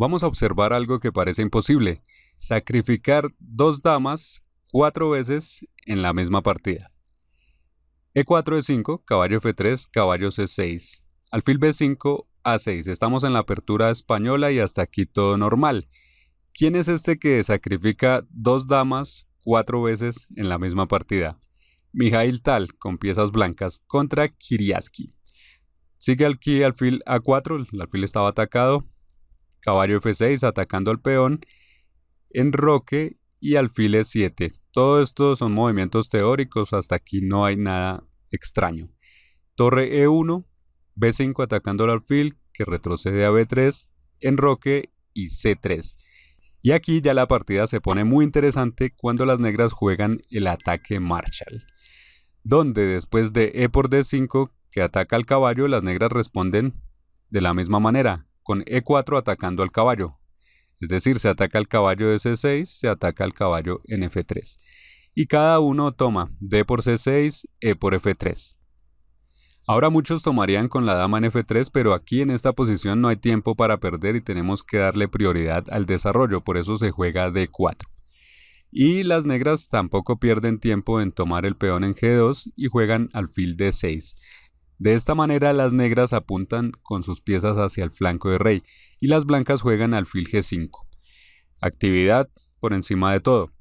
Vamos a observar algo que parece imposible: sacrificar dos damas 4 veces en la misma partida. E4 E5, caballo F3, caballo C6, alfil B5, A6. Estamos en la apertura española y hasta aquí todo normal. ¿Quién es este que sacrifica dos damas 4 veces en la misma partida? Mikhail Tal, con piezas blancas, contra Kiriaski. Sigue aquí alfil A4, el alfil estaba atacado, caballo F6 atacando al peón, enroque y alfil E7. Todo esto son movimientos teóricos, hasta aquí no hay nada extraño. Torre E1, B5 atacando al alfil, que retrocede a B3, enroque y C3. Y aquí ya la partida se pone muy interesante cuando las negras juegan el ataque Marshall, donde después de E por D5, que ataca al caballo, las negras responden de la misma manera, con E4 atacando al caballo. Es decir, se ataca al caballo de C6, se ataca al caballo en F3. Y cada uno toma D por C6, E por F3. Ahora muchos tomarían con la dama en F3, pero aquí en esta posición no hay tiempo para perder y tenemos que darle prioridad al desarrollo, por eso se juega D4. Y las negras tampoco pierden tiempo en tomar el peón en G2 y juegan alfil D6. De esta manera las negras apuntan con sus piezas hacia el flanco de rey y las blancas juegan alfil G5. Actividad por encima de todo.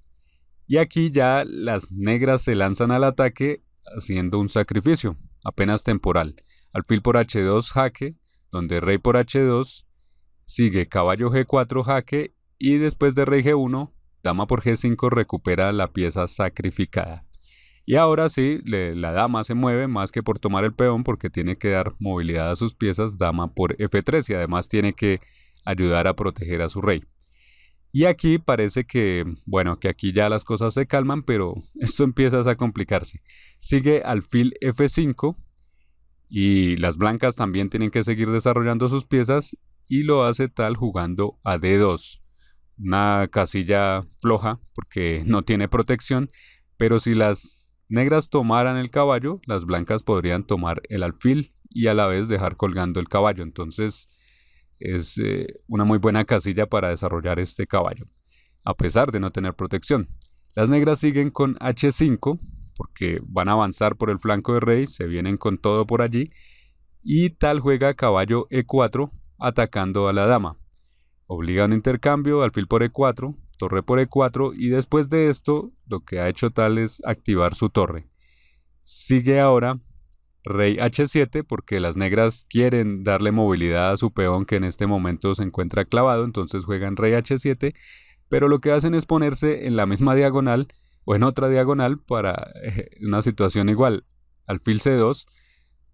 Y aquí ya las negras se lanzan al ataque haciendo un sacrificio, apenas temporal. Alfil por H2 jaque, donde rey por H2, sigue caballo G4 jaque y después de rey G1, dama por G5 recupera la pieza sacrificada. Y ahora sí, la dama se mueve más que por tomar el peón porque tiene que dar movilidad a sus piezas, dama por F3, y además tiene que ayudar a proteger a su rey. Y aquí parece que, bueno, que aquí ya las cosas se calman, pero esto empieza a complicarse. Sigue alfil F5 y las blancas también tienen que seguir desarrollando sus piezas y lo hace Tal jugando a D2. Una casilla floja porque no tiene protección, pero si las negras tomaran el caballo, las blancas podrían tomar el alfil y a la vez dejar colgando el caballo. Entonces es una muy buena casilla para desarrollar este caballo, a pesar de no tener protección. Las negras siguen con H5 porque van a avanzar por el flanco de rey, se vienen con todo por allí, y Tal juega caballo E4 atacando a la dama. Obliga un intercambio, alfil por E4, torre por E4, y después de esto lo que ha hecho Tal es activar su torre. Sigue ahora rey H7 porque las negras quieren darle movilidad a su peón que en este momento se encuentra clavado, entonces juegan rey H7, pero lo que hacen es ponerse en la misma diagonal o en otra diagonal para una situación igual. Alfil C2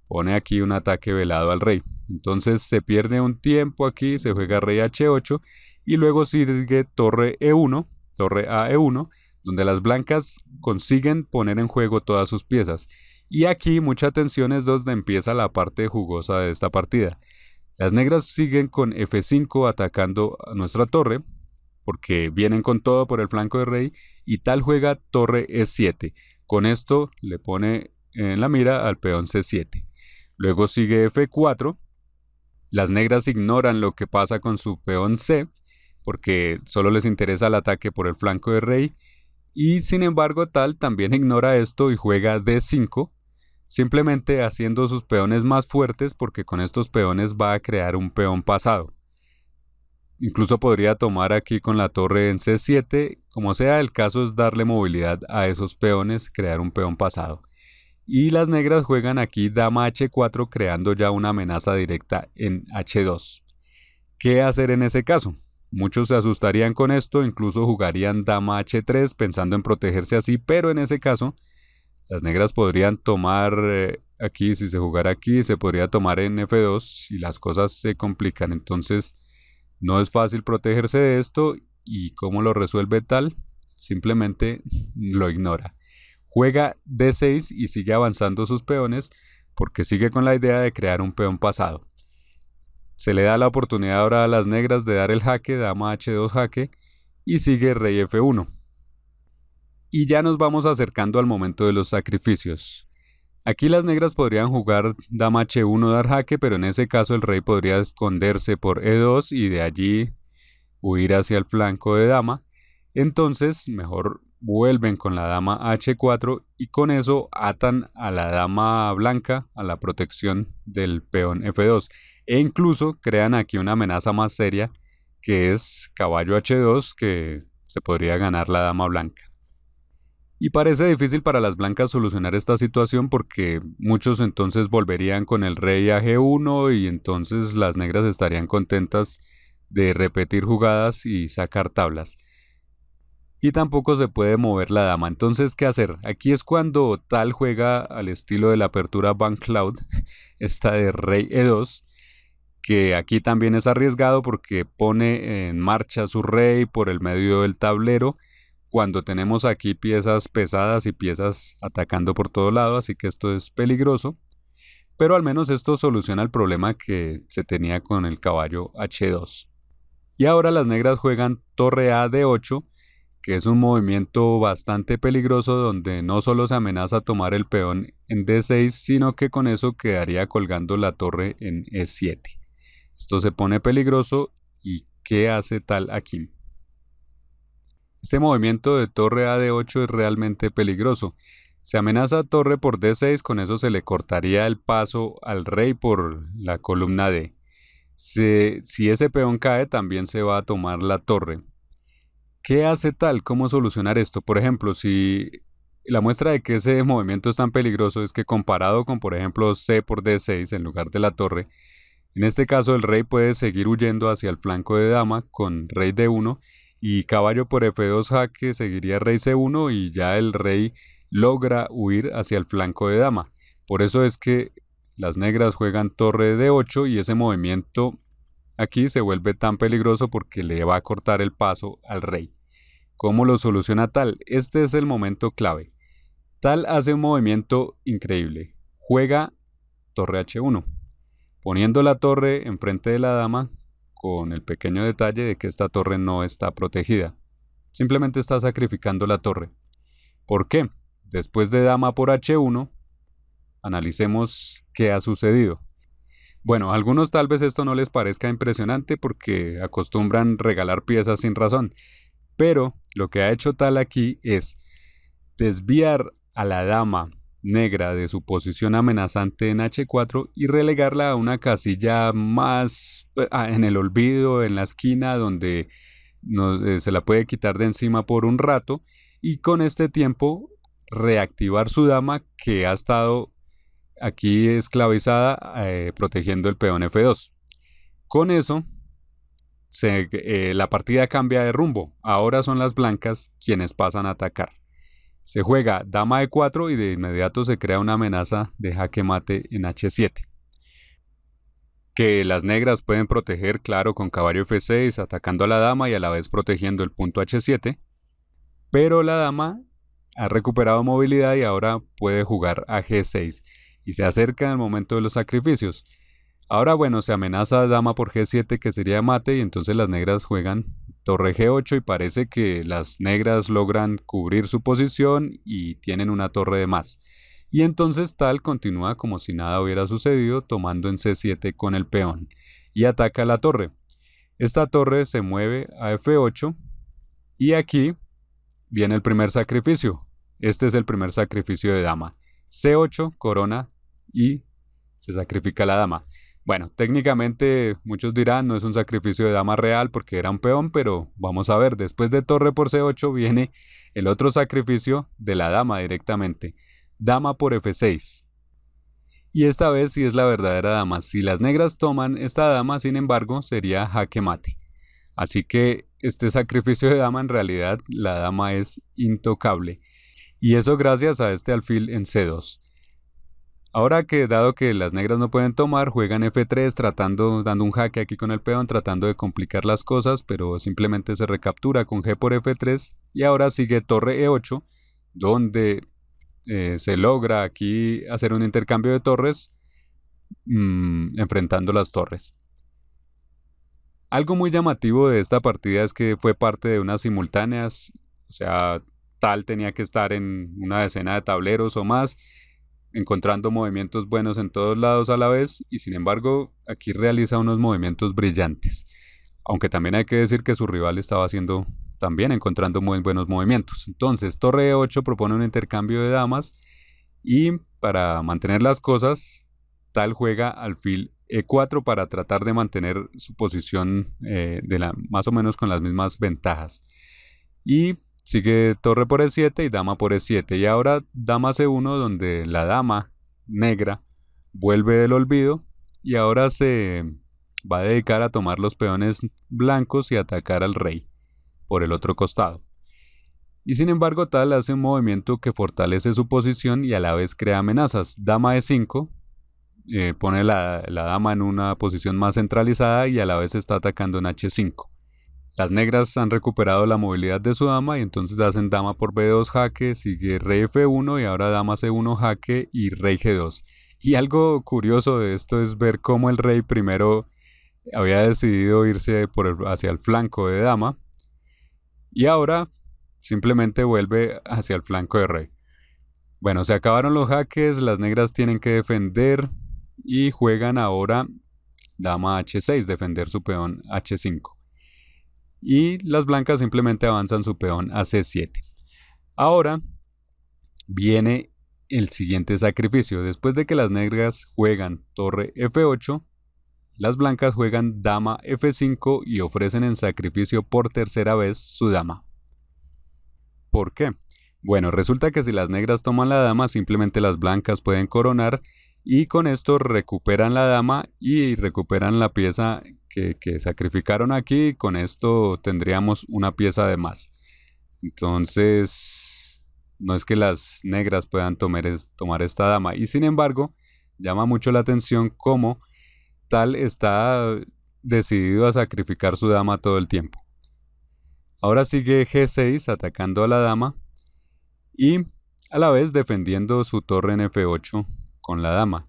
pone aquí un ataque velado al rey, entonces se pierde un tiempo aquí, se juega rey H8 y luego sigue torre E1, torre a E1, donde las blancas consiguen poner en juego todas sus piezas. Y aquí mucha atención, es donde empieza la parte jugosa de esta partida. Las negras siguen con F5 atacando a nuestra torre, porque vienen con todo por el flanco de rey, y Tal juega torre E7. Con esto le pone en la mira al peón C7. Luego sigue F4. Las negras ignoran lo que pasa con su peón C, porque solo les interesa el ataque por el flanco de rey, y sin embargo Tal también ignora esto y juega D5, simplemente haciendo sus peones más fuertes porque con estos peones va a crear un peón pasado. Incluso podría tomar aquí con la torre en C7, como sea, el caso es darle movilidad a esos peones, crear un peón pasado. Y las negras juegan aquí dama H4 creando ya una amenaza directa en H2. ¿Qué hacer en ese caso? Muchos se asustarían con esto, incluso jugarían dama H3 pensando en protegerse así, pero en ese caso las negras podrían tomar aquí, si se jugara aquí, se podría tomar en F2 y las cosas se complican. Entonces no es fácil protegerse de esto. ¿Y cómo lo resuelve Tal? Simplemente lo ignora. Juega D6 y sigue avanzando sus peones porque sigue con la idea de crear un peón pasado. Se le da la oportunidad ahora a las negras de dar el jaque, dama H2 jaque, y sigue rey F1. Y ya nos vamos acercando al momento de los sacrificios. Aquí las negras podrían jugar dama H1 dar jaque, pero en ese caso el rey podría esconderse por E2 y de allí huir hacia el flanco de dama, entonces mejor vuelven con la dama h4 y con eso atan a la dama blanca a la protección del peón f2 e incluso crean aquí una amenaza más seria que es caballo h2 que se podría ganar la dama blanca. Y parece difícil para las blancas solucionar esta situación porque muchos entonces volverían con el rey a G1 y entonces las negras estarían contentas de repetir jugadas y sacar tablas. Y tampoco se puede mover la dama. Entonces, ¿qué hacer? Aquí es cuando tal juega al estilo de la apertura Van Cloud, esta de rey E2, que aquí también es arriesgado porque pone en marcha su rey por el medio del tablero, cuando tenemos aquí piezas pesadas y piezas atacando por todo lado, así que esto es peligroso. Pero al menos esto soluciona el problema que se tenía con el caballo H2. Y ahora las negras juegan torre A D8, que es un movimiento bastante peligroso donde no solo se amenaza tomar el peón en D6, sino que con eso quedaría colgando la torre en E7. Esto se pone peligroso y ¿qué hace tal aquí? Este movimiento de torre a D8 es realmente peligroso. Se amenaza torre por D6, con eso se le cortaría el paso al rey por la columna D. Si ese peón cae, también se va a tomar la torre. ¿Qué hace tal? ¿Cómo solucionar esto? Por ejemplo, si la muestra de que ese movimiento es tan peligroso es que comparado con, por ejemplo, C por D6 en lugar de la torre, en este caso el rey puede seguir huyendo hacia el flanco de dama con rey D1 y caballo por F2 jaque seguiría rey C1 y ya el rey logra huir hacia el flanco de dama. Por eso es que las negras juegan torre D8 y ese movimiento aquí se vuelve tan peligroso porque le va a cortar el paso al rey. ¿Cómo lo soluciona tal? Este es el momento clave. Tal hace un movimiento increíble. Juega torre H1, poniendo la torre enfrente de la dama con el pequeño detalle de que esta torre no está protegida. Simplemente está sacrificando la torre. ¿Por qué? Después de dama por H1, analicemos qué ha sucedido. Bueno, a algunos tal vez esto no les parezca impresionante porque acostumbran regalar piezas sin razón, pero lo que ha hecho tal aquí es desviar a la dama negra de su posición amenazante en H4 y relegarla a una casilla más en el olvido, en la esquina, donde se la puede quitar de encima por un rato y con este tiempo reactivar su dama que ha estado aquí esclavizada protegiendo el peón F2. Con eso la partida cambia de rumbo. Ahora son las blancas quienes pasan a atacar. Se juega dama E4 y de inmediato se crea una amenaza de jaque mate en H7. Que las negras pueden proteger, claro, con caballo F6 atacando a la dama y a la vez protegiendo el punto H7. Pero la dama ha recuperado movilidad y ahora puede jugar a G6 y se acerca el momento de los sacrificios. Ahora bueno, se amenaza dama por G7 que sería mate y entonces las negras juegan torre G8 y parece que las negras logran cubrir su posición y tienen una torre de más. Y entonces tal continúa como si nada hubiera sucedido tomando en C7 con el peón y ataca la torre. Esta torre se mueve a F8 y aquí viene el primer sacrificio. Este es el primer sacrificio de dama. C8, corona y se sacrifica la dama. Bueno, técnicamente muchos dirán no es un sacrificio de dama real porque era un peón, pero vamos a ver, después de torre por C8 viene el otro sacrificio de la dama directamente. Dama por F6. Y esta vez sí es la verdadera dama. Si las negras toman esta dama, sin embargo, sería jaque mate. Así que este sacrificio de dama en realidad la dama es intocable. Y eso gracias a este alfil en C2. Ahora que dado que las negras no pueden tomar, juegan F3 dando un jaque aquí con el peón, tratando de complicar las cosas, pero simplemente se recaptura con G por F3 y ahora sigue torre E8, donde se logra aquí hacer un intercambio de torres enfrentando las torres. Algo muy llamativo de esta partida es que fue parte de unas simultáneas, o sea, tal tenía que estar en una decena de tableros o más, encontrando movimientos buenos en todos lados a la vez y sin embargo aquí realiza unos movimientos brillantes. aunque también hay que decir que su rival estaba haciendo también encontrando muy buenos movimientos. Entonces, torre E8 propone un intercambio de damas y para mantener las cosas, tal juega alfil E4 para tratar de mantener su posición más o menos con las mismas ventajas. Y sigue torre por E7 y dama por E7. Y ahora dama C1, donde la dama negra vuelve del olvido y ahora se va a dedicar a tomar los peones blancos y atacar al rey por el otro costado. Y sin embargo, tal hace un movimiento que fortalece su posición y a la vez crea amenazas. Dama E5 pone la dama en una posición más centralizada y a la vez está atacando en H5. Las negras han recuperado la movilidad de su dama y entonces hacen dama por B2 jaque, sigue rey F1 y ahora dama C1 jaque y rey G2. Y algo curioso de esto es ver cómo el rey primero había decidido irse hacia el flanco de dama y ahora simplemente vuelve hacia el flanco de rey. Bueno, se acabaron los jaques, las negras tienen que defender y juegan ahora dama H6, defender su peón H5. Y las blancas simplemente avanzan su peón a C7. Ahora viene el siguiente sacrificio. Después de que las negras juegan torre F8, las blancas juegan dama F5 y ofrecen en sacrificio por tercera vez su dama. ¿Por qué? Bueno, resulta que si las negras toman la dama, simplemente las blancas pueden coronar y con esto recuperan la dama y recuperan la pieza que sacrificaron aquí. Con esto tendríamos una pieza de más. Entonces, no es que las negras puedan tomar esta dama. Y sin embargo, llama mucho la atención cómo tal está decidido a sacrificar su dama todo el tiempo. Ahora sigue G6 atacando a la dama y a la vez defendiendo su torre en F8 con la dama.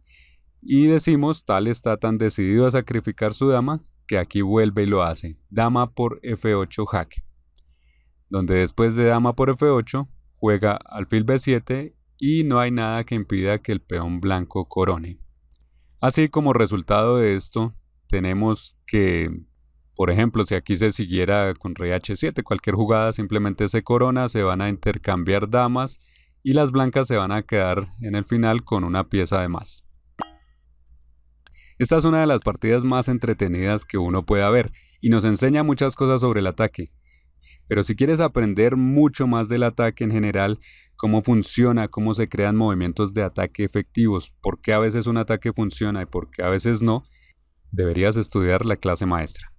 Y decimos, tal está tan decidido a sacrificar su dama que aquí vuelve y lo hace. Dama por F8 jaque. Donde después de dama por F8 juega alfil B7 y no hay nada que impida que el peón blanco corone. Así como resultado de esto tenemos que, por ejemplo, si aquí se siguiera con rey H7, cualquier jugada simplemente se corona, se van a intercambiar damas y las blancas se van a quedar en el final con una pieza de más. Esta es una de las partidas más entretenidas que uno pueda ver y nos enseña muchas cosas sobre el ataque. Pero si quieres aprender mucho más del ataque en general, cómo funciona, cómo se crean movimientos de ataque efectivos, por qué a veces un ataque funciona y por qué a veces no, deberías estudiar la clase maestra.